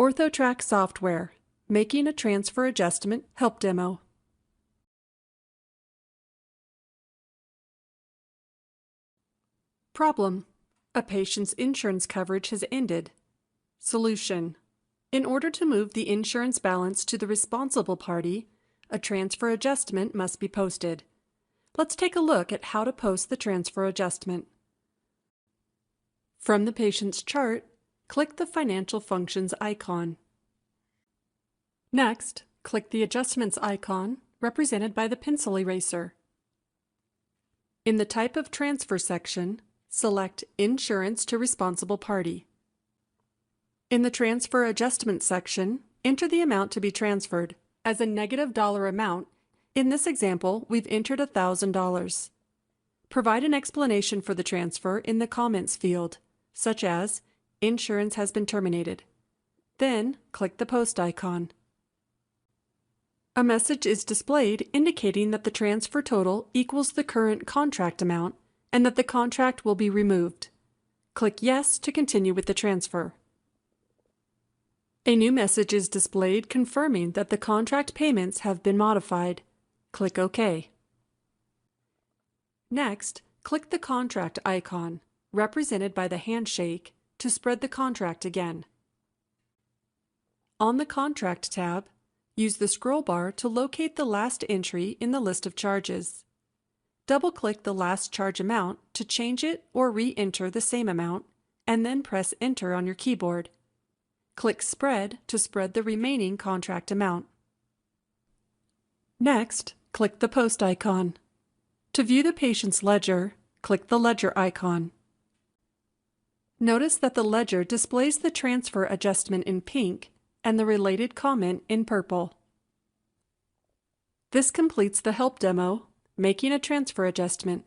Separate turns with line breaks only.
OrthoTrac software, making a transfer adjustment help demo. Problem: a patient's insurance coverage has ended. Solution: in order to move the insurance balance to the responsible party, a transfer adjustment must be posted. Let's take a look at how to post the transfer adjustment. From the patient's chart, click the Financial Functions icon. Next, click the Adjustments icon, represented by the pencil eraser. In the Type of Transfer section, select Insurance to Responsible Party. In the Transfer Adjustment section, enter the amount to be transferred. As a negative dollar amount, in this example, we've entered $1,000. Provide an explanation for the transfer in the Comments field, such as, "Insurance has been terminated." Then, click the Post icon. A message is displayed indicating that the transfer total equals the current contract amount and that the contract will be removed. Click Yes to continue with the transfer. A new message is displayed confirming that the contract payments have been modified. Click OK. Next, click the Contract icon, represented by the handshake, to spread the contract again. On the Contract tab, use the scroll bar to locate the last entry in the list of charges. Double-click the last charge amount to change it or re-enter the same amount, and then press Enter on your keyboard. Click Spread to spread the remaining contract amount. Next, click the Post icon. To view the patient's ledger, click the Ledger icon. Notice that the ledger displays the transfer adjustment in pink and the related comment in purple. This completes the help demo, making a transfer adjustment.